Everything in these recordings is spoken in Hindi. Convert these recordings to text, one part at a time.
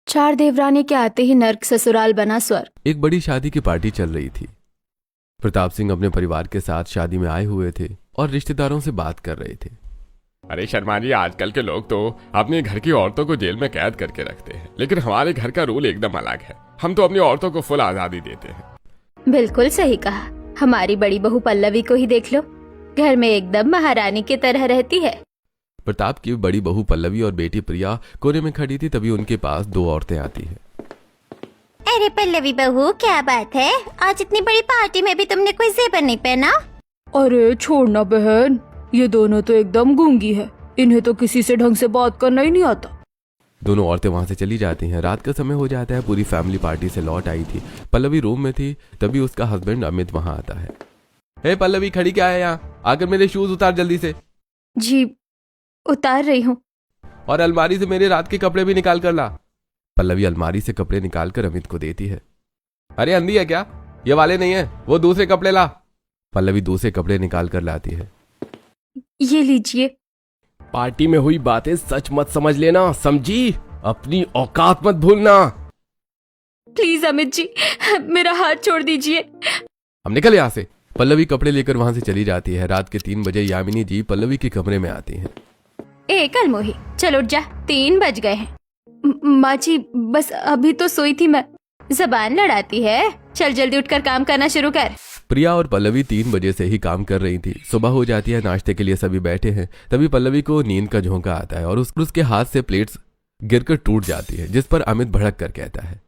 चार देवरानी के आते ही नर्क ससुराल बना स्वर्ग। एक बड़ी शादी की पार्टी चल रही थी। प्रताप सिंह अपने परिवार के साथ शादी में आए हुए थे और रिश्तेदारों से बात कर रहे थे। अरे शर्मा जी, आजकल के लोग तो अपने घर की औरतों को जेल में कैद करके रखते हैं, लेकिन हमारे घर का रूल एकदम अलग है। हम तो अपनी औरतों को फुल आजादी देते हैं। बिल्कुल सही कहा। हमारी बड़ी बहू पल्लवी को ही देख लो, घर में एकदम महारानी की तरह रहती है। प्रताप की बड़ी बहू पल्लवी और बेटी प्रिया कोने में खड़ी थी, तभी उनके पास दो औरतें आती हैं। अरे पल्लवी बहू, क्या बात है? आज इतनी बड़ी पार्टी में भी तुमने कोई ज़ेवर नहीं पहना? अरे छोड़ना बहन, ये दोनों तो एकदम गूंगी है। इन्हें तो किसी से ढंग से बात करना ही नहीं आता। दोनों औरतें वहां से चली जाती हैं। रात का समय हो जाता है। पूरी फैमिली पार्टी से लौट आई थी। पल्लवी रूम में थी, तभी उसका हस्बैंड अमित वहां आता है। हे पल्लवी, खड़ी क्या है यहाँ? आकर मेरे शूज उतार जल्दी से। जी उतार रही हूँ। और अलमारी से मेरे रात के कपड़े भी निकाल कर ला। पल्लवी अलमारी से कपड़े निकाल कर अमित को देती है। अरे अंधी है क्या? ये वाले नहीं है, वो दूसरे कपड़े ला। पल्लवी दूसरे कपड़े निकाल कर लाती है। ये लीजिए। पार्टी में हुई बातें सच मत समझ लेना, समझी? अपनी औकात मत भूलना। प्लीज अमित जी, मेरा हाथ छोड़ दीजिए। हम निकल यहाँ से। पल्लवी कपड़े लेकर वहां से चली जाती है। रात के 3 बजे यामिनी जी पल्लवी के कमरे में आती हैं। ए कलमोही, चल उठ जा, 3 बज गए हैं। माँ जी, बस अभी तो सोई थी मैं। जबान लड़ाती है, चल जल्दी उठकर काम करना शुरू कर। प्रिया और पल्लवी 3 बजे से ही काम कर रही थी। सुबह हो जाती है, नाश्ते के लिए सभी बैठे हैं। तभी पल्लवी को नींद का झोंका आता है और उसके हाथ से प्लेट्स गिरकर टूट जाती है, जिस पर अमित भड़क कर कहता है,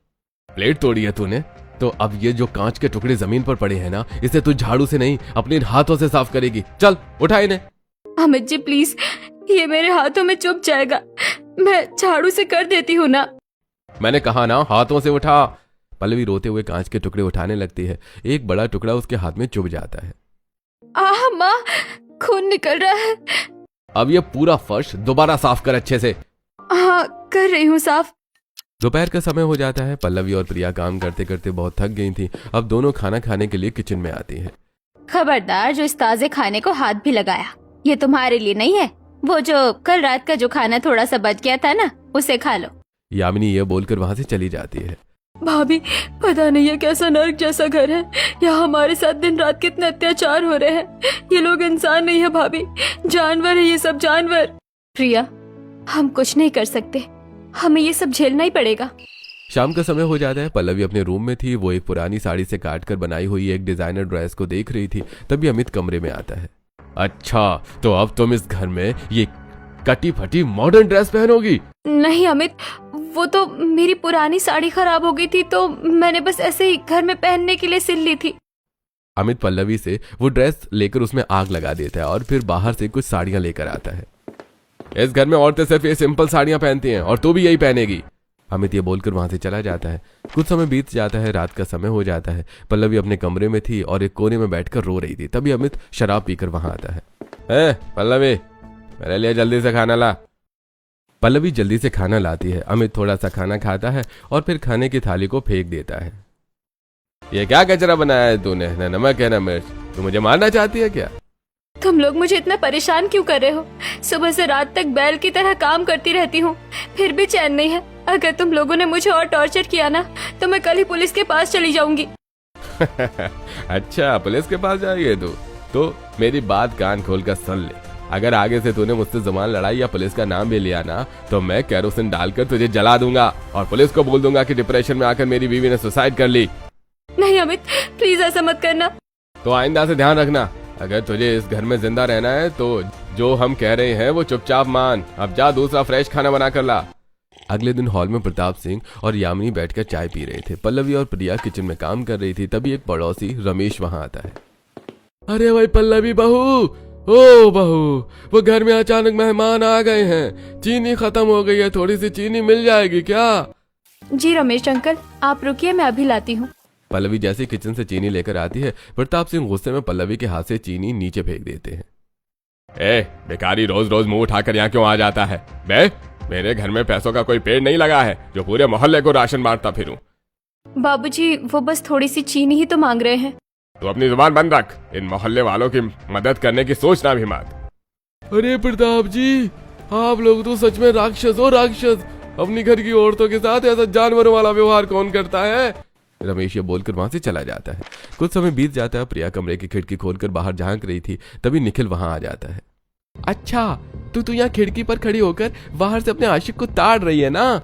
प्लेट तोड़ी है तूने? तो अब ये जो कांच के टुकड़े जमीन पर पड़े हैं ना, इसे तू झाड़ू से नहीं अपने हाथों से साफ करेगी। चल उठा इन्हें। अमित जी प्लीज, ये मेरे हाथों में चुभ जाएगा, मैं झाड़ू से कर देती हूँ ना। मैंने कहा ना, हाथों से उठा। पल्लवी रोते हुए कांच के टुकड़े उठाने लगती है। एक बड़ा टुकड़ा उसके हाथ में चुभ जाता है। आह माँ, खून निकल रहा है। अब ये पूरा फर्श दोबारा साफ कर अच्छे से। हाँ, कर रही हूँ साफ। दोपहर का समय हो जाता है। पल्लवी और प्रिया काम करते करते बहुत थक गई थी। अब दोनों खाना खाने के लिए किचन में आती है। खबरदार, जो इस ताजे खाने को हाथ भी लगाया, ये तुम्हारे लिए नहीं है। वो जो कल रात का जो खाना थोड़ा सा बच गया था ना, उसे खा लो। यामिनी ये बोलकर वहां से चली जाती है। भाभी, पता नहीं है कैसा नर्क जैसा घर है। यहाँ हमारे साथ दिन रात कितने अत्याचार हो रहे हैं। ये लोग इंसान नहीं है भाभी, जानवर है ये सब, जानवर। प्रिया, हम कुछ नहीं कर सकते, हमें ये सब झेलना ही पड़ेगा। शाम का समय हो जाता है। पल्लवी अपने रूम में थी। वो एक पुरानी साड़ी से काटकर बनाई हुई एक डिजाइनर ड्रेस को देख रही थी। तभी अमित कमरे में आता है। अच्छा, तो अब तुम इस घर में ये कटी फटी मॉडर्न ड्रेस पहनोगी? नहीं अमित, वो तो मेरी पुरानी साड़ी खराब हो गई थी, तो मैंने बस ऐसे ही घर में पहनने के लिए सिल ली थी। अमित पल्लवी से वो ड्रेस लेकर उसमें आग लगा देता है और फिर बाहर से कुछ साड़ियां लेकर आता है। इस घर में औरतें सिर्फ ये सिंपल साड़ियां पहनती हैं और तू भी यही पहनेगी। अमित ये बोलकर वहां से चला जाता है। कुछ समय बीत जाता है। रात का समय हो जाता है। पल्लवी अपने कमरे में थी और एक कोने में बैठकर रो रही थी। तभी अमित शराब पीकर वहां आता है। पल्लवी, मेरे लिए जल्दी से खाना ला। पल्लवी जल्दी से खाना लाती है। अमित थोड़ा सा खाना खाता है और फिर खाने की थाली को फेंक देता है। ये क्या कचरा बनाया है तूने? न नमक है न मिर्च। तू मुझे मारना चाहती है क्या? तुम लोग मुझे इतना परेशान क्यों कर रहे हो? सुबह से रात तक बैल की तरह काम करती रहती हूँ, फिर भी चैन नहीं है। अगर तुम लोगों ने मुझे और टॉर्चर किया ना, तो मैं कल ही पुलिस के पास चली जाऊंगी। अच्छा, पुलिस के पास जाएगी तू? तो मेरी बात कान खोल कर सुन ले। अगर आगे से तूने मुझसे जुबान लड़ाई या पुलिस का नाम भी लिया ना, तो मैं केरोसिन डालकर तुझे जला दूंगा और पुलिस को बोल दूंगा कि डिप्रेशन में आकर मेरी बीवी ने सुसाइड कर ली। नहीं अमित, प्लीज ऐसा मत करना। तो आइंदा से ध्यान रखना, अगर तुझे इस घर में जिंदा रहना है तो जो हम कह रहे हैं वो चुपचाप मान। अब जा दूसरा फ्रेश खाना बना कर ला। अगले दिन हॉल में प्रताप सिंह और यामिनी बैठकर चाय पी रहे थे। पल्लवी और प्रिया किचन में काम कर रही थी। तभी एक पड़ोसी रमेश वहां आता है। अरे भाई पल्लवी बहू, ओ बहू, वो घर में अचानक मेहमान आ गए हैं। चीनी खत्म हो गई है, थोड़ी सी चीनी मिल जाएगी क्या? जी रमेश अंकल, आप रुकिए, मैं अभी लाती हूँ। पल्लवी जैसे किचन से चीनी लेकर आती है, प्रताप सिंह गुस्से में पल्लवी के हाथ से चीनी नीचे फेंक देते हैं। बेकारी रोज रोज मुंह उठाकर यहाँ क्यों आ जाता है? मेरे घर में पैसों का कोई पेड़ नहीं लगा है जो पूरे मोहल्ले को राशन बांटता फिरूं। बाबूजी, वो बस थोड़ी सी चीनी ही तो मांग रहे हैं। तो अपनी जुबान बंद रख। इन मोहल्ले वालों की मदद करने की सोचना भी मत। अरे प्रताप जी, आप लोग तो सच में राक्षस हो राक्षस। अपनी घर की औरतों के साथ ऐसा जानवरों वाला व्यवहार कौन करता है? रमेश ये बोलकर वहां से चला जाता है। कुछ समय बीत जाता है। प्रिया कमरे की खिड़की खोलकर बाहर झांक रही थी, तभी निखिल वहां आ जाता है। अच्छा, तू यहाँ खिड़की पर खड़ी होकर बाहर से अपने आशिक को ताड़ रही है ना?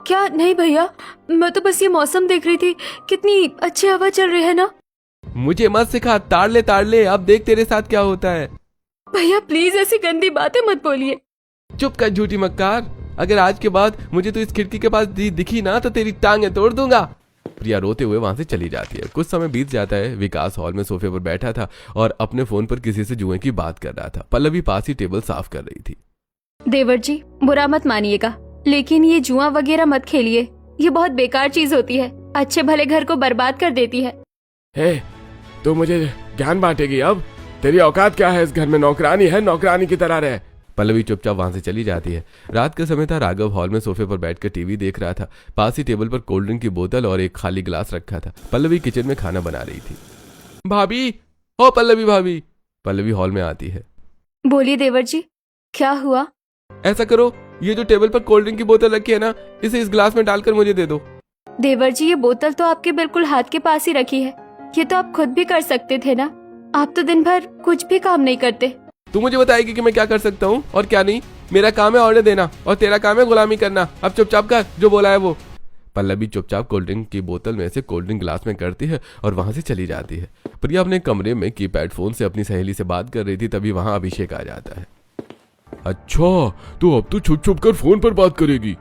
क्या? नहीं भैया, मैं तो बस ये मौसम देख रही थी, कितनी अच्छी हवा चल रही है ना। मुझे मत सिखा, ताड़ ले, अब देख तेरे साथ क्या होता है। भैया प्लीज ऐसी गंदी बातें मत बोलिए। चुप कर झूठी मक्कार, अगर आज के बाद मुझे तू इस खिड़की के पास दिखी ना तो तेरी टांगें तोड़ दूंगा। प्रिया रोते हुए वहां से चली जाती है। कुछ समय बीत जाता है। विकास हॉल में सोफे पर बैठा था और अपने फोन पर किसी से जुए की बात कर रहा था। पल्लवी पास ही टेबल साफ कर रही थी। देवर जी, बुरा मत मानिएगा, लेकिन ये जुआ वगैरह मत खेलिए, ये बहुत बेकार चीज होती है, अच्छे भले घर को बर्बाद कर देती है। हे, तू मुझे ज्ञान बांटेगी अब? तेरी औकात क्या है? इस घर में नौकरानी है, नौकरानी की तरह रहे। पल्लवी चुपचाप वहां से चली जाती है। रात का समय था। राघव हॉल में सोफे पर बैठकर टीवी देख रहा था। पास ही टेबल पर कोल्ड ड्रिंक की बोतल और एक खाली गिलास रखा था। पल्लवी किचन में खाना बना रही थी। भाभी, ओ पल्लवी भाभी। पल्लवी हॉल में आती है। बोलिए देवर जी, क्या हुआ? ऐसा करो, ये जो टेबल पर कोल्ड ड्रिंक की बोतल रखी है ना, इसे इस गिलास में डालकर मुझे दे दो। देवर जी, ये बोतल तो आपके बिल्कुल हाथ के पास ही रखी है, ये तो आप खुद भी कर सकते थे ना, आप तो दिन भर कुछ भी काम नहीं करते। तू मुझे बताएगी कि मैं क्या कर सकता हूँ और क्या नहीं? मेरा काम है ऑर्डर देना और तेरा काम है गुलामी करना। अब चुपचाप कर जो बोला है वो। पल्लवी चुपचाप कोल्ड ड्रिंक की बोतल में से कोल्ड ड्रिंक गिलास में करती है और वहां से चली जाती है। प्रिया अपने कमरे में कीपैड फोन से अपनी सहेली से बात कर रही थी, तभी वहां अभिषेक आ जाता है। अच्छा, तो अब तू छुप छुप कर फोन पर बात करेगी?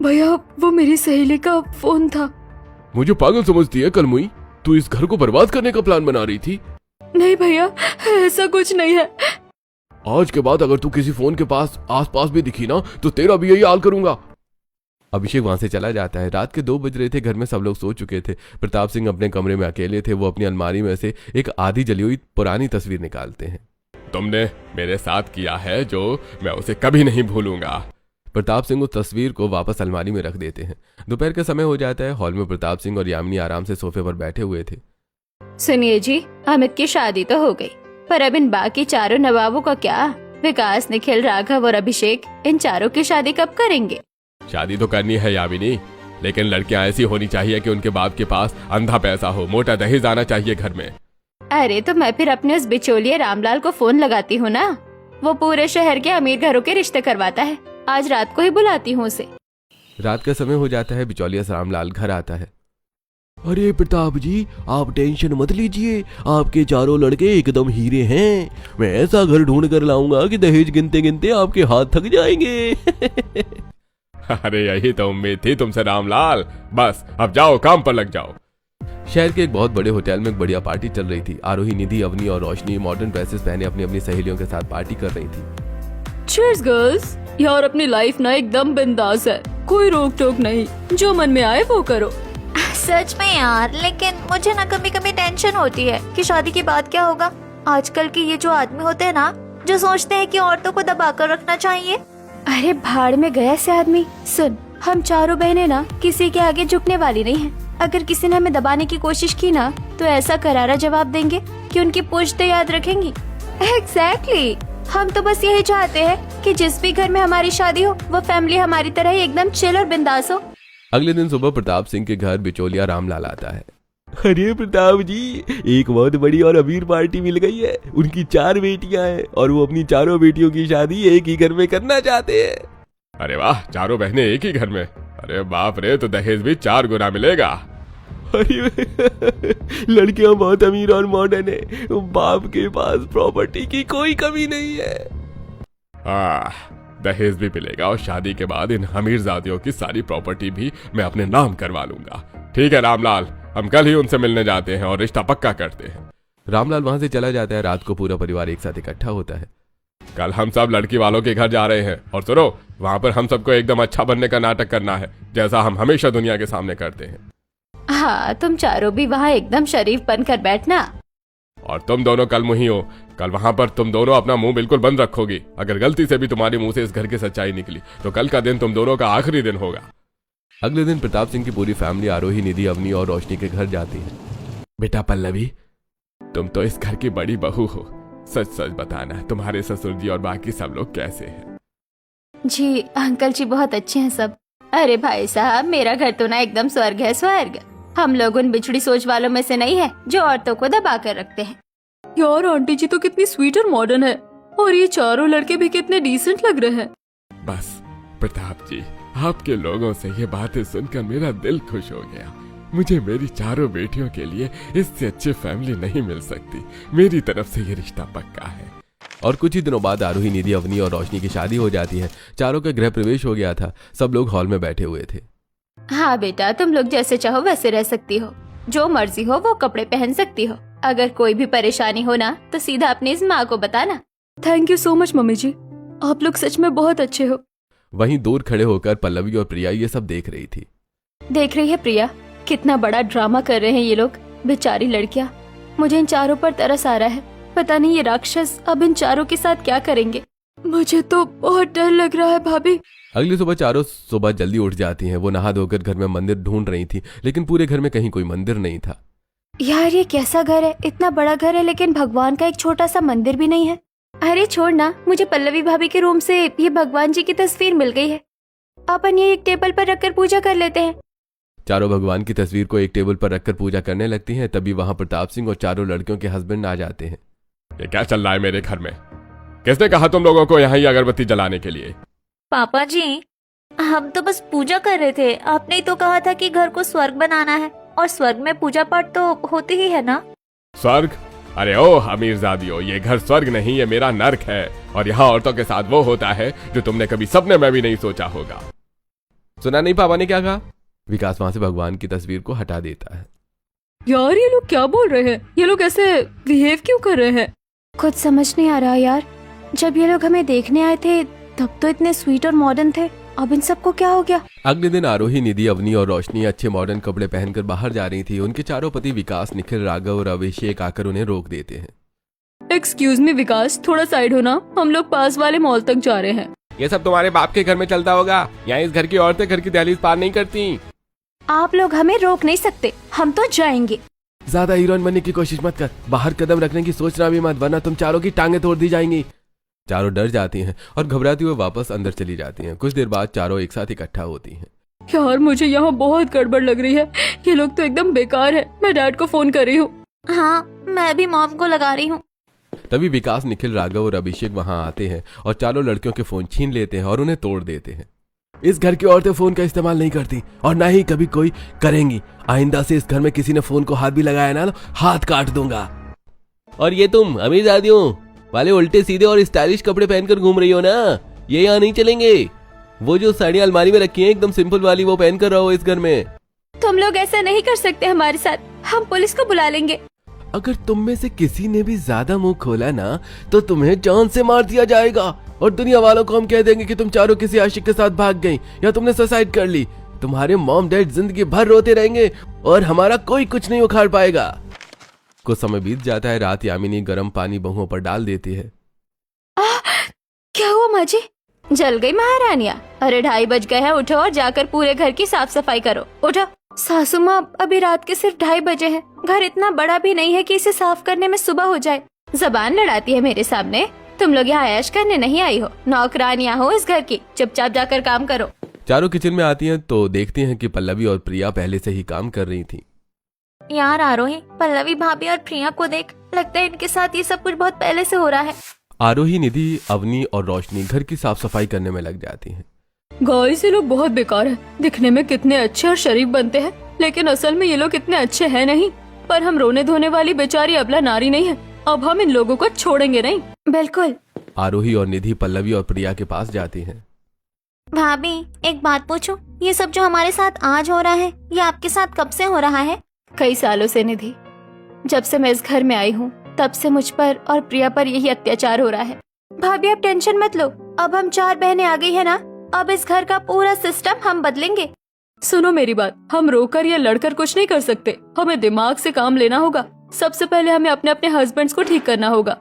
भैया वो मेरी सहेली का फोन था। मुझे पागल समझती है कलमुई? तू इस घर को बर्बाद करने का प्लान बना रही थी? नहीं भैया, ऐसा कुछ नहीं है। आज के बाद अगर तू किसी फोन के पास आसपास भी दिखी ना तो तेरा भी यही हाल करूंगा। अभिषेक वहां से चला जाता है। रात के 2 बज रहे थे। घर में सब लोग सो चुके थे। प्रताप सिंह अपने कमरे में अकेले थे। वो अपनी अलमारी में से एक आधी जली हुई पुरानी तस्वीर निकालते हैं। तुमने मेरे साथ किया है जो मैं उसे कभी नहीं भूलूंगा। प्रताप सिंह उस तस्वीर को वापस अलमारी में रख देते हैं। दोपहर का समय हो जाता है। हॉल में प्रताप सिंह और यामिनी आराम से सोफे पर बैठे हुए थे। सुनिए जी, अमित की शादी तो हो गई, पर अब इन बाकी चारों नवाबों का क्या? विकास, निखिल, राघव और अभिषेक, इन चारों की शादी कब करेंगे? शादी तो करनी है यामिनी, लेकिन लड़कियां ऐसी होनी चाहिए कि उनके बाप के पास अंधा पैसा हो, मोटा दहेज आना चाहिए घर में। अरे तो मैं फिर अपने उस बिचौलिए रामलाल को फोन लगाती हूँ ना, वो पूरे शहर के अमीर घरों के रिश्ते करवाता है। आज रात को ही बुलाती हूँ उसे। रात का समय हो जाता है। बिचौलिया रामलाल घर आता है। अरे प्रताप जी, आप टेंशन मत लीजिए, आपके चारों लड़के एकदम हीरे हैं। मैं ऐसा घर ढूंढ कर लाऊंगा कि दहेज गिनते गिनते आपके हाथ थक जाएंगे। अरे यही तो उम्मीद थी तुमसे रामलाल। बस अब जाओ, काम पर लग जाओ। शहर के एक बहुत बड़े होटल में एक बढ़िया पार्टी चल रही थी। आरोही, निधि, अवनी और रोशनी मॉडर्न ड्रेसेस पहने अपनी अपनी सहेलियों के साथ पार्टी कर रही थी। चीयर्स गर्ल्स, यार अपनी लाइफ ना एकदम बिंदास है, कोई रोक टोक नहीं, जो मन में आए वो करो। सच में यार, लेकिन मुझे ना कभी कभी टेंशन होती है कि शादी के बाद क्या होगा। आजकल के ये जो आदमी होते हैं ना, जो सोचते हैं कि औरतों को दबा कर रखना चाहिए। अरे भाड़ में गया से आदमी। सुन, हम चारों बहनें ना किसी के आगे झुकने वाली नहीं हैं। अगर किसी ने हमें दबाने की कोशिश की ना तो ऐसा करारा जवाब देंगे कि उनकी पूछते याद रखेंगी। एग्जैक्टली, हम तो बस यही चाहते हैं कि जिस भी घर में हमारी शादी हो वो फैमिली हमारी तरह ही एकदम चिल और बिंदास हो। अगले दिन सुबह प्रताप सिंह के घर बिचौलिया रामलाल आता है। अरे प्रताप जी, एक बहुत बड़ी और अमीर पार्टी मिल गई है। उनकी 4 बेटियां हैं और वो अपनी चारों बेटियों की शादी एक ही घर में करना चाहते हैं। अरे वाह, चारों बहनें एक ही घर में? अरे बाप रे, तो दहेज भी 4 गुना मिलेगा। अरे लड़कियां बहुत अमीर और मॉडर्न है, बाप के पास प्रॉपर्टी की कोई कमी नहीं है। दहेज भी मिलेगा और शादी के बाद इन अमीरजादियों की सारी प्रॉपर्टी भी मैं अपने नाम करवा लूंगा। ठीक है रामलाल, हम कल ही उनसे मिलने जाते हैं और रिश्ता पक्का करते हैं। रामलाल वहां से चला जाता है। रात को पूरा परिवार एक साथ इकट्ठा होता है। कल हम सब लड़की वालों के घर जा रहे हैं और सुनो, वहां पर हम सबको एकदम अच्छा बनने का नाटक करना है, जैसा हम हमेशा दुनिया के सामने करते हैं। हाँ, तुम चारों भी वहाँ एकदम शरीफ बनकर बैठना। और तुम दोनों कल मुही हो, कल वहां पर तुम दोनों अपना मुंह बिल्कुल बंद रखोगी। अगर गलती से भी तुम्हारे मुंह से इस घर की सच्चाई निकली तो कल का दिन तुम दोनों का आखिरी दिन होगा। अगले दिन प्रताप सिंह की पूरी फैमिली आरोही, निधि, अवनी और रोशनी के घर जाती है। बेटा पल्लवी, तुम तो इस घर की बड़ी बहू हो, सच सच बताना, तुम्हारे ससुर जी और बाकी सब लोग कैसे हैं? जी अंकल जी बहुत अच्छे हैं सब। अरे भाई साहब, मेरा घर तो ना एकदम स्वर्ग है, स्वर्ग। हम लोग उन बिछड़ी सोच वालों में से नहीं है जो औरतों को दबा कर रखते हैं। यार आंटी जी तो कितनी स्वीट और मॉडर्न है, और ये चारों लड़के भी कितने डिसेंट लग रहे हैं। बस प्रताप जी, आपके लोगों से ये बातें सुनकर मेरा दिल खुश हो गया। मुझे मेरी चारों बेटियों के लिए इससे अच्छी फैमिली नहीं मिल सकती। मेरी तरफ से ये रिश्ता पक्का है। और कुछ ही दिनों बाद आरोही, निधि, अवनी और रोशनी की शादी हो जाती है। चारों का गृह प्रवेश हो गया था। सब लोग हॉल में बैठे हुए थे। हाँ बेटा, तुम लोग जैसे चाहो वैसे रह सकती हो, जो मर्जी हो वो कपड़े पहन सकती हो। अगर कोई भी परेशानी हो ना तो सीधा अपनी इस माँ को बताना। Thank you so much mummy ji, आप लोग सच में बहुत अच्छे हो। वहीं दूर खड़े होकर पल्लवी और प्रिया ये सब देख रही थी। देख रही है प्रिया, कितना बड़ा ड्रामा कर रहे हैं ये लोग, बेचारी लड़कियां। मुझे इन चारों पर तरस आ रहा है। पता नहीं ये राक्षस अब इन चारों के साथ क्या करेंगे। मुझे तो बहुत डर लग रहा है भाभी। अगली सुबह चारों सुबह जल्दी उठ जाती हैं। वो नहा धोकर घर में मंदिर ढूंढ रही थी, लेकिन पूरे घर में कहीं कोई मंदिर नहीं था। यार ये कैसा घर है, इतना बड़ा घर है लेकिन भगवान का एक छोटा सा मंदिर भी नहीं है। अरे छोड़ना, मुझे पल्लवी भाभी के रूम से ये भगवान जी की तस्वीर मिल गई है। अपन ये एक टेबल पर रखकर पूजा कर लेते हैं। चारों भगवान की तस्वीर को एक टेबल पर रखकर पूजा करने लगती हैं। तभी वहां प्रताप सिंह और चारों लड़कियों के हस्बैंड आ जाते हैं। ये क्या चल रहा है मेरे घर में? किसने कहा तुम लोगों को यहाँ ही अगरबत्ती जलाने के लिए? पापा जी, हम तो बस पूजा कर रहे थे। आपने ही तो कहा था कि घर को स्वर्ग बनाना है, और स्वर्ग में पूजा पाठ तो होती ही है ना। स्वर्ग? अरे ओ अमीरजादियों, ये घर स्वर्ग नहीं, ये मेरा नर्क है। और यहाँ औरतों के साथ वो होता है जो तुमने कभी सपने में भी नहीं सोचा होगा। सुना नहीं पापा ने क्या कहा? विकास वहां से भगवान की तस्वीर को हटा देता है। यार ये लोग क्या बोल रहे हैं? ये लोग ऐसे बिहेव क्यों कर रहे हैं? कुछ समझ नहीं आ रहा यार। जब ये लोग हमें देखने आए थे तब तो इतने स्वीट और मॉडर्न थे, अब इन सबको क्या हो गया? अगले दिन आरोही, निधि, अवनी और रोशनी अच्छे मॉडर्न कपड़े पहनकर बाहर जा रही थी। उनके चारों पति विकास, निखिल, राघव और अभिषेक आकर उन्हें रोक देते हैं। एक्सक्यूज मी विकास, थोड़ा साइड हो ना, हम लोग पास वाले मॉल तक जा रहे हैं। ये सब तुम्हारे बाप के घर में चलता होगा। यहाँ इस घर की औरतें घर की दहलीज पार नहीं करती। आप लोग हमें रोक नहीं सकते, हम तो जाएंगे। ज्यादा हीरोइन बनने की कोशिश मत कर। बाहर कदम रखने की सोचना भी मत, वरना तुम चारों की टांगे तोड़ दी जाएंगी। चारों डर जाती हैं और घबराती हुए वापस अंदर चली जाती हैं। कुछ देर बाद चारों एक साथ इकट्ठा होती हैं। यार मुझे यहाँ बहुत गड़बड़ लग रही है, ये लोग तो एकदम बेकार है। मैं डैड को फोन कर रही हूँ। हाँ, मैं भी मॉम को लगा रही हूँ। तभी विकास, निखिल, राघव और अभिषेक वहां आते हैं और चारों लड़कियों के फोन छीन लेते हैं और उन्हें तोड़ देते हैं। इस घर की औरतें फोन का इस्तेमाल नहीं करती और ना ही कभी कोई करेंगी। आइंदा से इस घर में किसी ने फोन को हाथ भी लगाया ना तो हाथ काट दूंगा। और ये तुम अमीरजादियों वाले उल्टे सीधे और स्टाइलिश कपड़े पहनकर घूम रही हो ना, ये यहाँ नहीं चलेंगे। वो जो साड़ियाँ अलमारी में रखी हैं एकदम सिंपल वाली, वो पहनकर रहो इस घर में। तुम लोग ऐसा नहीं कर सकते हमारे साथ, हम पुलिस को बुला लेंगे। अगर तुम में से किसी ने भी ज्यादा मुंह खोला ना तो तुम्हें जान से मार दिया जाएगा, और दुनिया वालों को हम कह देंगे कि तुम चारों किसी आशिक के साथ भाग गई या तुमने सुसाइड कर ली। तुम्हारे मॉम डैड जिंदगी भर रोते रहेंगे और हमारा कोई कुछ नहीं उखाड़ पाएगा। कुछ समय बीत जाता है। रात यामिनी गर्म पानी बहुओं पर डाल देती है। क्या हुआ माँ जी? जल गई महारानिया? अरे 2:30 बज गए हैं, उठो और जाकर पूरे घर की साफ सफाई करो, उठो। सासू माँ, अभी रात के सिर्फ 2:30 बजे हैं। घर इतना बड़ा भी नहीं है कि इसे साफ करने में सुबह हो जाए। जबान लड़ाती है मेरे सामने। तुम लोग यहाँ ऐश करने नहीं आई हो, नौकरानियाँ हो इस घर की। चुपचाप जाकर काम करो। चारों किचन में आती हैं तो देखती हैं कि पल्लवी और प्रिया पहले से ही काम कर रही थी। यार आरोही, पल्लवी भाभी और प्रिया को देख, लगता है इनके साथ ये सब कुछ बहुत पहले से हो रहा है। आरोही, निधि, अवनी और रोशनी घर की साफ सफाई करने में लग जाती हैं। गाइस ये लोग बहुत बेकार है। दिखने में कितने अच्छे और शरीफ बनते हैं, लेकिन असल में ये लोग इतने अच्छे हैं नहीं। पर हम रोने धोने वाली बेचारी अबला नारी नहीं है, अब हम इन लोगों को छोड़ेंगे नहीं। बिल्कुल। आरोही और निधि पल्लवी और प्रिया के पास जाती हैं। भाभी, एक बात पूछूं? ये सब जो हमारे साथ आज हो रहा है, ये आपके साथ कब से हो रहा है? कई सालों से निधि, जब से मैं इस घर में आई हूँ तब से मुझ पर और प्रिया पर यही अत्याचार हो रहा है। भाभी आप टेंशन मत लो, अब हम 4 बहनें आ गई है ना, अब इस घर का पूरा सिस्टम हम बदलेंगे। सुनो मेरी बात, हम रोकर या लड़कर कुछ नहीं कर सकते। हमें दिमाग से काम लेना होगा। सबसे पहले हमें अपने अपने हस्बैंड्स को ठीक करना होगा,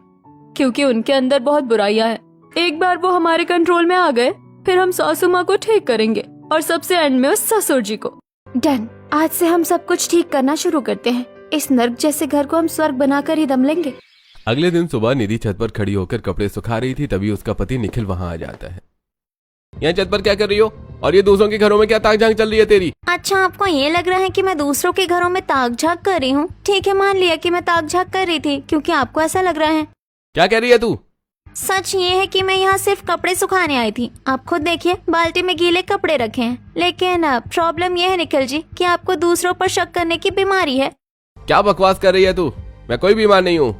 क्योंकि उनके अंदर बहुत बुराइयां हैं। एक बार वो हमारे कंट्रोल में आ गए, फिर हम सासू माँ को ठीक करेंगे और सबसे एंड में उस ससुर जी को। डन। आज से हम सब कुछ ठीक करना शुरू करते हैं। इस नर्क जैसे घर को हम स्वर्ग बनाकर ही दम लेंगे। अगले दिन सुबह निधि छत पर खड़ी होकर कपड़े सुखा रही थी। तभी उसका पति निखिल वहां आ जाता है। यहाँ छत पर क्या कर रही हो? और ये दूसरों के घरों में क्या ताक झांक चल रही है तेरी? अच्छा, आपको ये लग रहा है कि मैं दूसरों के घरों में ताक झांक कर रही हूँ? ठीक है, मान लिया कि मैं ताक झांक कर रही थी क्योंकि आपको ऐसा लग रहा है। क्या कह रही है तू? सच ये है कि मैं यहाँ सिर्फ कपड़े सुखाने आई थी। आप खुद देखिए, बाल्टी में गीले कपड़े रखे हैं। लेकिन प्रॉब्लम ये है निखिल जी कि आपको दूसरों पर शक करने की बीमारी है। क्या बकवास कर रही है तू? मैं कोई बीमार नहीं हूँ।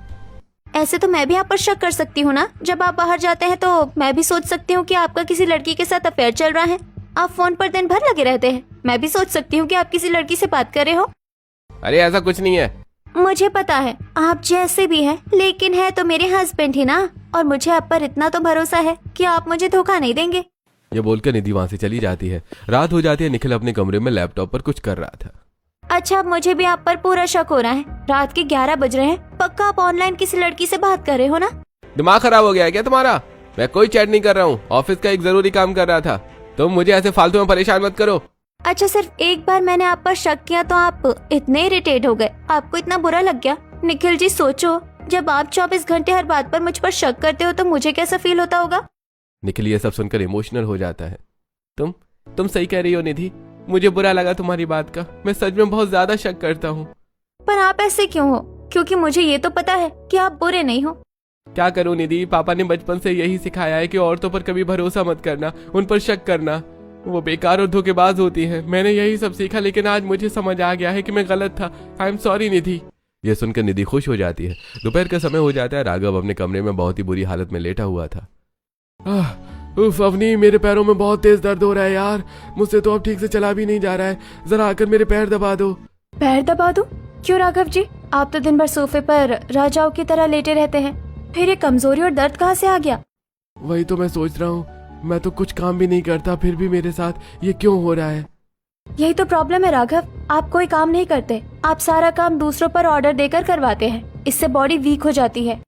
ऐसे तो मैं भी आप पर शक कर सकती हूँ ना। जब आप बाहर जाते हैं तो मैं भी सोच सकती हूँ कि आपका किसी लड़की के साथ अफेयर चल रहा है। आप फोन पर दिन भर लगे रहते हैं। मैं भी सोच सकती हूँ कि आप किसी लड़की से बात कर रहे हो। अरे ऐसा कुछ नहीं है। मुझे पता है आप जैसे भी हैं, लेकिन है तो मेरे हस्बैंड ही ना। और मुझे आप पर इतना तो भरोसा है कि आप मुझे धोखा नहीं देंगे। ये बोलकर निधि वहां से चली जाती है। रात हो जाती है। निखिल अपने कमरे में लैपटॉप पर कुछ कर रहा था। अच्छा, अब मुझे भी आप पर पूरा शक हो रहा है। रात के 11 बज रहे हैं। पक्का आप ऑनलाइन किसी लड़की से बात कर रहे हो ना? दिमाग खराब हो गया है क्या तुम्हारा? मैं कोई चैट नहीं कर रहा हूँ। ऑफिस का एक जरूरी काम कर रहा था। तुम मुझे ऐसे फालतू में परेशान मत करो। अच्छा, सिर्फ एक बार मैंने आप पर शक किया तो आप इतने इरिटेट हो गए? आपको इतना बुरा लग गया? निखिल जी सोचो, जब आप 24 घंटे हर बात पर मुझ पर शक करते हो तो मुझे कैसा फील होता होगा? निखिल ये सब सुनकर इमोशनल हो जाता है। तुम सही कह रही हो निधि। मुझे बुरा लगा तुम्हारी बात का। मैं सच में बहुत ज्यादा शक करता हूँ। पर आप ऐसे क्यों हो? क्योंकि मुझे ये तो पता है कि आप बुरे नहीं हो। क्या करूँ निधि? पापा ने बचपन से यही सिखाया है कि औरतों पर कभी भरोसा मत करना, उन पर शक करना। वो बेकार और धोखेबाज होती है। मैंने यही सब सीखा, लेकिन आज मुझे समझ आ गया है कि मैं गलत था। आई एम सॉरी निधि। यह सुनकर निधि खुश हो जाती है। दोपहर का समय हो जाता है। राघव अपने कमरे में बहुत ही बुरी हालत में लेटा हुआ था। उफ अवनी, मेरे पैरों में बहुत तेज दर्द हो रहा है यार। मुझसे तो अब ठीक से चला भी नहीं जा रहा है। जरा आकर मेरे पैर दबा दो। पैर दबा दूं? क्यों राघव जी, आप तो दिन भर सोफे पर राजाओं की तरह लेटे रहते हैं। फिर ये कमजोरी और दर्द कहाँ से आ गया? वही तो मैं सोच रहा हूँ। मैं तो कुछ काम भी नहीं करता, फिर भी मेरे साथ ये क्यों हो रहा है? यही तो प्रॉब्लम है राघव। आप कोई काम नहीं करते। आप सारा काम दूसरों पर ऑर्डर देकर करवाते हैं। इससे बॉडी वीक हो जाती है।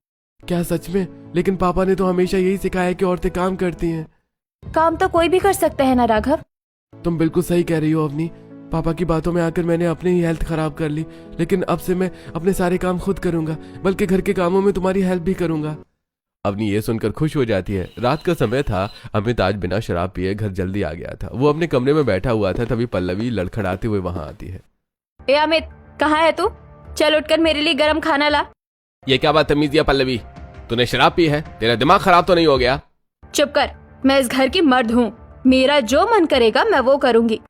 क्या सच में? लेकिन पापा ने तो हमेशा यही सिखाया कि औरतें काम करती हैं। काम तो कोई भी कर सकता है ना राघव। तुम बिल्कुल सही कह रही हो अवनी। पापा की बातों में आकर मैंने अपनी ही हेल्थ खराब कर ली। लेकिन अब से मैं अपने सारे काम खुद करूंगा, बल्कि घर के कामों में तुम्हारी हेल्प भी करूंगा। अवनी ये सुनकर खुश हो जाती है। रात का समय था। अमित आज बिना शराब पिए घर जल्दी आ गया था। वो अपने कमरे में बैठा हुआ था। तभी पल्लवी लड़खड़ाते हुए वहां आती है। ए अमित, कहाँ है तू? चल उठकर मेरे लिए गर्म खाना ला। ये क्या बात तमीज दिया पल्लवी? तूने शराब पी है? तेरा दिमाग खराब तो नहीं हो गया? चुप कर। मैं इस घर की मर्द हूँ। मेरा जो मन करेगा मैं वो करूँगी।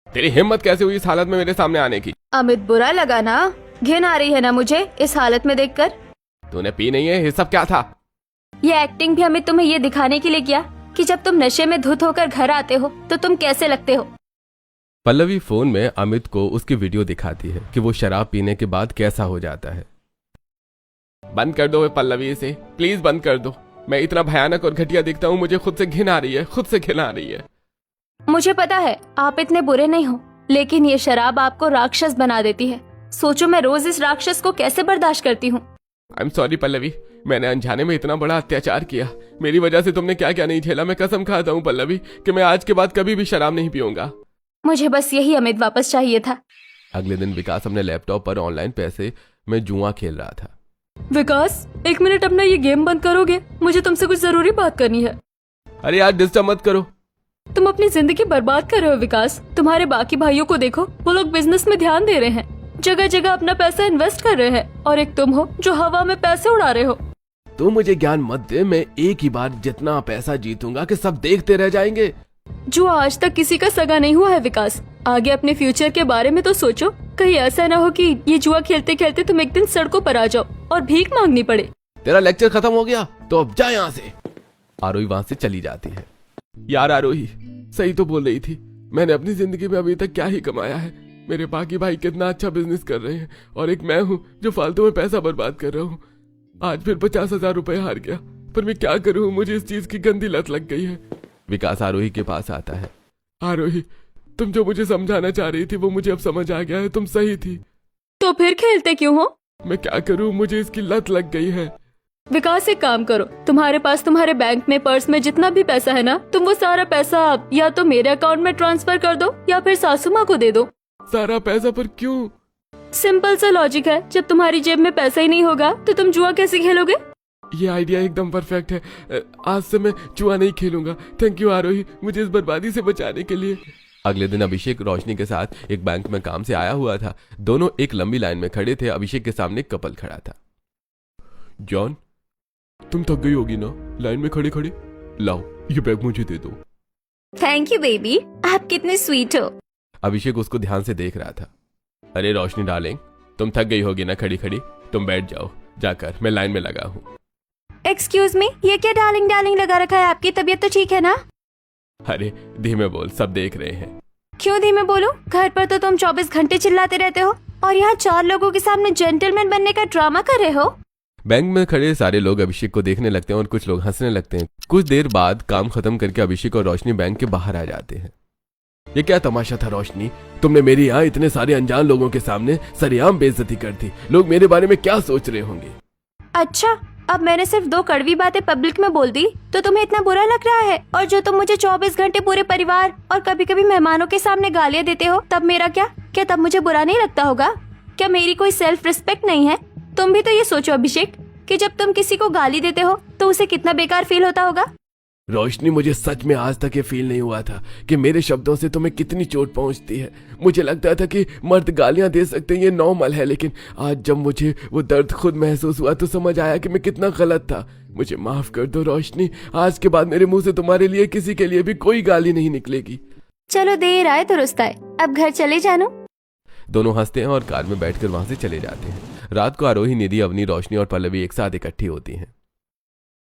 तेरी हिम्मत कैसे हुई इस हालत में मेरे सामने आने की? अमित, बुरा लगा ना? घिन आ रही है ना मुझे इस हालत में देखकर? तूने पी नहीं है? ये सब क्या था? ये एक्टिंग भी अमित तुम्हें ये दिखाने के लिए किया कि जब तुम नशे में धुत होकर घर आते हो तो तुम कैसे लगते हो। पल्लवी फोन में अमित को उसकी वीडियो दिखाती है कि वो शराब पीने के बाद कैसा हो जाता है। बंद कर दो पल्लवी, इसे प्लीज बंद कर दो। मैं इतना भयानक और घटिया दिखता हूँ। मुझे खुद से घिन आ रही है, खुद से घिन आ रही है। मुझे पता है आप इतने बुरे नहीं हो, लेकिन ये शराब आपको राक्षस बना देती है। सोचो मैं रोज इस राक्षस को कैसे बर्दाश्त करती हूँ। I am sorry Pallavi. मैंने अनजाने में इतना बड़ा अत्याचार किया। मेरी वजह से तुमने क्या क्या नहीं झेला। मैं कसम खाता हूँ पल्लवी कि मैं आज के बाद कभी भी शराब नहीं पीऊंगा। मुझे बस यही अमित वापस चाहिए था। अगले दिन विकास अपने लैपटॉप पर ऑनलाइन पैसे में जुआ खेल रहा था। विकास, 1 मिनट अपना ये गेम बंद करोगे? मुझे तुमसे कुछ जरूरी बात करनी है। अरे यार डिस्टर्ब मत करो। तुम अपनी जिंदगी बर्बाद कर रहे हो विकास। तुम्हारे बाकी भाइयों को देखो, वो लोग बिजनेस में ध्यान दे रहे हैं, जगह जगह अपना पैसा इन्वेस्ट कर रहे हैं, और एक तुम हो जो हवा में पैसे उड़ा रहे हो। तू मुझे ज्ञान मत दे। मैं एक ही बार जितना पैसा जीतूंगा कि सब देखते रह जाएंगे। जुआ आज तक किसी का सगा नहीं हुआ है विकास। आगे अपने फ्यूचर के बारे में तो सोचो। कहीं ऐसा ना हो कि ये जुआ खेलते खेलते तुम एक दिन सड़कों पर आ जाओ और भीख मांगनी पड़े। तेरा लेक्चर खत्म हो गया तो अब जा यहाँ से। आरोही वहां से चली जाती है। यार आरोही सही तो बोल रही थी। मैंने अपनी जिंदगी में अभी तक क्या ही कमाया है। मेरे बाकी भाई कितना अच्छा बिजनेस कर रहे हैं और एक मैं हूँ जो फालतू में पैसा बर्बाद कर रहा हूँ। आज फिर 50,000 रुपए हार गया। पर मैं क्या करूँ, मुझे इस चीज की गंदी लत लग गई है। विकास आरोही के पास आता है। आरोही, तुम जो मुझे समझाना चाह रही थी वो मुझे अब समझ आ गया है। तुम सही थी। तो फिर खेलते क्यों हो? मैं क्या करूँ, मुझे इसकी लत लग गई है। विकास एक काम करो, तुम्हारे पास तुम्हारे बैंक में पर्स में जितना भी पैसा है ना, तुम वो सारा पैसा या तो मेरे अकाउंट में ट्रांसफर कर दो या फिर सासू माँ को दे दो। सारा पैसा? पर क्यों? सिंपल सा लॉजिक है। जब तुम्हारी जेब में पैसा ही नहीं होगा तो तुम जुआ कैसे खेलोगे? ये आइडिया एकदम परफेक्ट है। आज से मैं जुआ नहीं खेलूंगा। थैंक यू आरोही, मुझे इस बर्बादी से बचाने के लिए। अगले दिन अभिषेक रोशनी के साथ एक बैंक में काम से आया हुआ था। दोनों एक लंबी लाइन में खड़े थे। अभिषेक के सामने एक कपल खड़ा था। जॉन, तुम थक गई होगी ना लाइन में खड़े खड़े? लाओ ये बैग मुझे दे दो। थैंक यू बेबी, आप कितने स्वीट हो। अभिषेक उसको ध्यान से देख रहा था। अरे रोशनी डार्लिंग, तुम थक गई होगी ना खड़ी खड़ी, तुम बैठ जाओ जाकर, मैं लाइन में लगा हूँ। एक्सक्यूज मी, ये क्या डार्लिंग डार्लिंग लगा रखा है? आपकी तबीयत तो ठीक है ना? अरे धीमे बोल, सब देख रहे हैं। क्यों धीमे बोलूं? घर पर तो तुम 24 घंटे चिल्लाते रहते हो और यहाँ 4 लोगों के सामने जेंटलमैन बनने का ड्रामा कर रहे हो। बैंक में खड़े सारे लोग अभिषेक को देखने लगते हैं और कुछ लोग हंसने लगते हैं। कुछ देर बाद काम खत्म करके अभिषेक और रोशनी बैंक के बाहर आ जाते हैं। ये क्या तमाशा था रोशनी? तुमने मेरी यहाँ इतने सारे अनजान लोगों के सामने सरेआम बेइज्जती कर दी। लोग मेरे बारे में क्या सोच रहे होंगे? अच्छा, अब मैंने सिर्फ 2 कड़वी बातें पब्लिक में बोल दी तो तुम्हें इतना बुरा लग रहा है? और जो तुम मुझे 24 घंटे पूरे परिवार और कभी कभी मेहमानों के सामने गालियाँ देते हो, तब मेरा क्या तब मुझे बुरा नहीं लगता होगा? क्या मेरी कोई सेल्फ रिस्पेक्ट नहीं है? तुम भी तो ये सोचो अभिषेक कि जब तुम किसी को गाली देते हो तो उसे कितना बेकार फील होता होगा। रोशनी, मुझे सच में आज तक ये फील नहीं हुआ था कि मेरे शब्दों से तुम्हें कितनी चोट पहुंचती है। मुझे लगता था कि मर्द गालियां दे सकते हैं, ये नॉर्मल है, लेकिन आज जब मुझे वो दर्द खुद महसूस हुआ तो समझ आया कि मैं कितना गलत था। मुझे माफ कर दो रोशनी, आज के बाद मेरे मुंह से तुम्हारे लिए किसी के लिए भी कोई गाली नहीं निकलेगी। चलो देर आए दुरुस्त आए, अब घर चले जानो। दोनों हंसते हैं और कार में बैठकर वहां से चले जाते हैं। रात को आरोही, निधि, अवनी, रोशनी और पल्लवी एक साथ इकट्ठी होती हैं।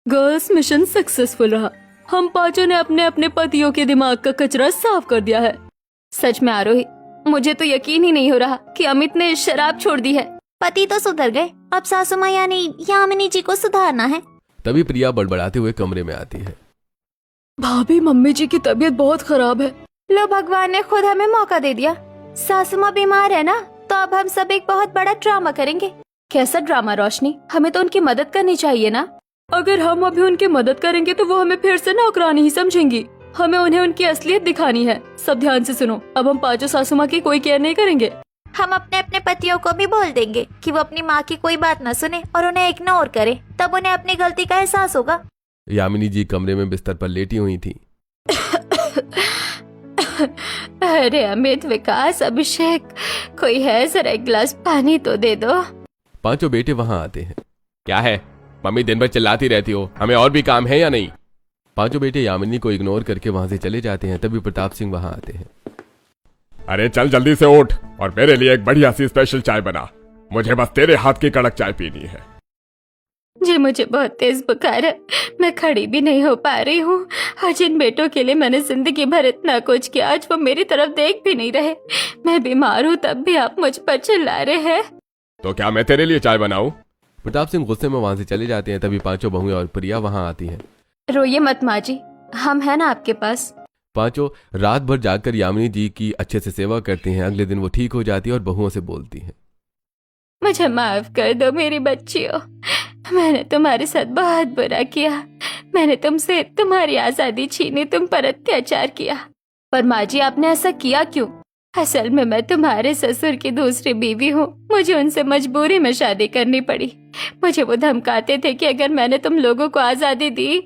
गर्ल्स मिशन सक्सेसफुल रहा। हम पांचों ने अपने अपने पतियों के दिमाग का कचरा साफ कर दिया है। सच में आरोही, मुझे तो यकीन ही नहीं हो रहा कि अमित ने शराब छोड़ दी है। पति तो सुधर गए, अब सासू माँ यानी यामिनी जी को सुधारना है। तभी प्रिया बड़बड़ाते हुए कमरे में आती है। भाभी, मम्मी जी की तबीयत बहुत खराब है। लो, भगवान ने खुद हमें मौका दे दिया। सासू माँ बीमार है ना, तो अब हम सब एक बहुत बड़ा ड्रामा करेंगे। कैसा ड्रामा रोशनी? हमें तो उनकी मदद करनी चाहिए ना। अगर हम अभी उनकी मदद करेंगे तो वो हमें फिर से नौकरानी ही समझेंगी। हमें उन्हें उनकी असलियत दिखानी है। सब ध्यान से सुनो, अब हम पांचों सासू माँ की कोई केयर नहीं करेंगे। हम अपने अपने पतियों को भी बोल देंगे कि वो अपनी माँ की कोई बात न सुने और उन्हें इग्नोर करे, तब उन्हें अपनी गलती का एहसास होगा। यामिनी जी कमरे में बिस्तर पर लेटी हुई थी। अरे अमित, विकास, अभिषेक, कोई है? जरा एक गिलास पानी तो दे दो। पांचों बेटे वहां आते हैं। क्या है मम्मी, दिन भर चिल्लाती रहती हो, हमें और भी काम है या नहीं? पांचों बेटे यामिनी को इग्नोर करके वहां से चले जाते हैं। तभी प्रताप सिंह वहां आते हैं। अरे चल जल्दी से उठ और मेरे लिए एक बढ़िया सी स्पेशल चाय बना। मुझे बस तेरे हाथ की कड़क चाय पीनी है। जी मुझे बहुत तेज बुखार है, मैं खड़ी भी नहीं हो पा रही हूँ। आज इन बेटों के लिए मैंने जिंदगी भर इतना कुछ किया, आज वो मेरी तरफ देख भी नहीं रहे। मैं बीमार हूँ तब भी आप मुझ पर चिल्ला रहे हैं। तो क्या मैं तेरे लिए चाय बनाऊं? प्रताप सिंह गुस्से में वहां से चले जाते हैं। तभी पांचों बहुएं और प्रिया वहां आती हैं। रोइए मत माँ जी, हम है ना आपके पास। पांचों रात भर जाकर यामिनी जी की अच्छे से सेवा करती हैं। अगले दिन वो ठीक हो जाती है और बहुओं से बोलती हैं, मुझे माफ कर दो मेरी बच्चियों, मैंने तुम्हारे साथ बहुत बुरा किया। मैंने तुमसे तुम्हारी आजादी छीनी, तुम पर अत्याचार किया। पर माँ जी, आपने ऐसा किया क्यों? असल में मैं तुम्हारे ससुर की दूसरी बीवी हूँ। मुझे उनसे मजबूरी में शादी करनी पड़ी। मुझे वो धमकाते थे कि अगर मैंने तुम लोगों को आजादी दी,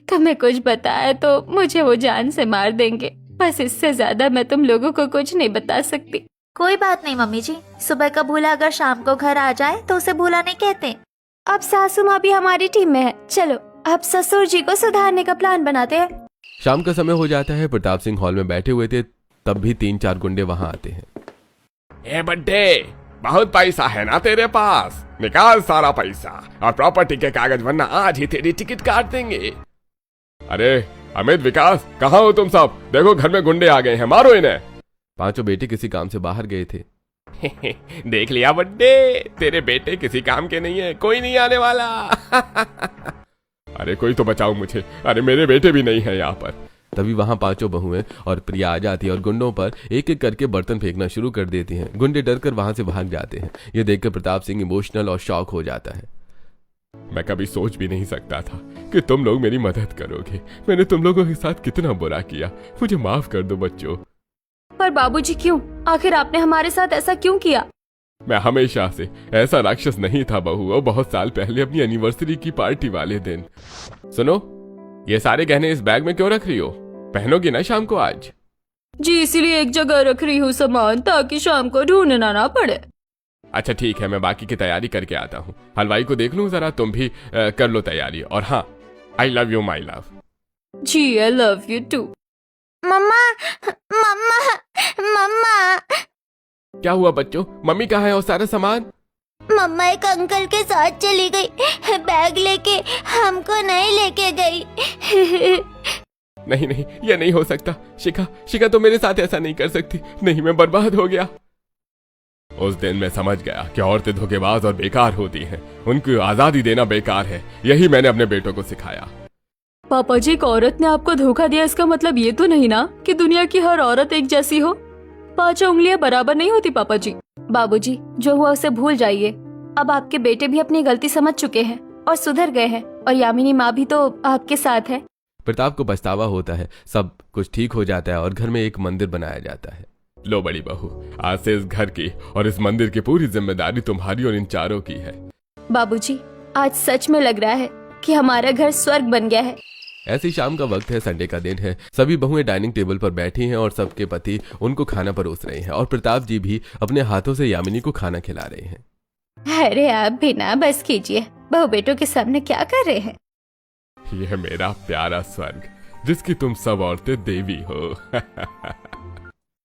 तुम्हें कुछ बताया तो मुझे वो जान से मार देंगे। बस इससे ज्यादा मैं तुम लोगों को कुछ नहीं बता सकती। कोई बात नहीं मम्मी जी, सुबह का भूला अगर शाम को घर आ जाए तो उसे भूला नहीं कहते। अब सासू माँ भी हमारी टीम में है। चलो अब ससुर जी को सुधारने का प्लान बनाते हैं। शाम का समय हो जाता है। प्रताप सिंह हॉल में बैठे हुए थे, तब भी 3-4 गुंडे वहां आते हैं। ए बड्डे, बहुत पैसा है ना तेरे पास, निकाल सारा पैसा और प्रॉपर्टी के कागज, वरना आज ही तेरी टिकट काट देंगे। अरे अमित, विकास, कहाँ हो तुम सब? देखो घर में गुंडे आ गए हैं, मारो इन्हें। पांचों बेटे किसी काम से बाहर गए थे। देख लिया बड्डे, तेरे बेटे किसी काम के नहीं है, कोई नहीं आने वाला। अरे कोई तो बचाओ मुझे, अरे मेरे बेटे भी नहीं है यहाँ पर। तभी वहां पांचों बहुएं और प्रिया आ जाती है और गुंडों पर एक एक करके बर्तन फेंकना शुरू कर देती हैं। गुंडे डरकर वहां से भाग जाते हैं। ये देखकर प्रताप सिंह इमोशनल और शॉक हो जाता है। मैं कभी सोच भी नहीं सकता था कि तुम लोग मेरी मदद करोगे। मैंने तुम लोगों के साथ कितना बुरा किया, मुझे माफ कर दो बच्चों। पर बाबूजी क्यों? आखिर आपने हमारे साथ ऐसा क्यों किया? मैं हमेशा से ऐसा राक्षस नहीं था बहू, और बहुत साल पहले अपनी एनिवर्सरी की पार्टी वाले दिन। सुनो, ये सारे गहने इस बैग में क्यों रख रही हो? पहनोगी ना शाम को आज? जी इसीलिए एक जगह रख रही हूँ सामान, ताकि शाम को ढूंढना ना पड़े। अच्छा ठीक है, मैं बाकी की तैयारी करके आता हूँ। हलवाई को देख लूँ जरा, तुम भी कर लो तैयारी। और हाँ, I love you my love. जी I love you too. Mama mama mama क्या हुआ बच्चों, मम्मी कहाँ है और सारा सामान? मम्मा एक अंकल के साथ चली गई, बैग लेके हमको नहीं लेके गई। नहीं नहीं, ये नहीं हो सकता। शिखा तो मेरे साथ ऐसा नहीं कर सकती। नहीं, मैं बर्बाद हो गया। उस दिन मैं समझ गया कि औरतें धोखेबाज और बेकार होती हैं। उनको आजादी देना बेकार है। यही मैंने अपने बेटों को सिखाया। पापा जी, एक औरत ने आपको धोखा दिया, इसका मतलब ये तो नहीं ना कि दुनिया की हर औरत एक जैसी हो। 5 उंगलियां बराबर नहीं होती पापा जी। बाबूजी, जो हुआ उसे भूल जाइए। अब आपके बेटे भी अपनी गलती समझ चुके हैं और सुधर गए हैं, और यामिनी माँ भी तो आपके साथ है। प्रताप को पछतावा होता है। सब कुछ ठीक हो जाता है और घर में एक मंदिर बनाया जाता है। लो बड़ी बहू, आज से इस घर की और इस मंदिर की पूरी जिम्मेदारी तुम्हारी और इन चारों की है। बाबूजी, आज सच में लग रहा है कि हमारा घर स्वर्ग बन गया है। ऐसी शाम का वक्त है, संडे का दिन है। सभी बहुएं डाइनिंग टेबल पर बैठी हैं और सबके पति उनको खाना परोस रहे हैं, और प्रताप जी भी अपने हाथों से यामिनी को खाना खिला रहे हैं। अरे आप भी ना बस कीजिए, बहू बेटों के सामने क्या कर रहे हैं? यह मेरा प्यारा स्वर्ग, जिसकी तुम सब औरतें देवी हो।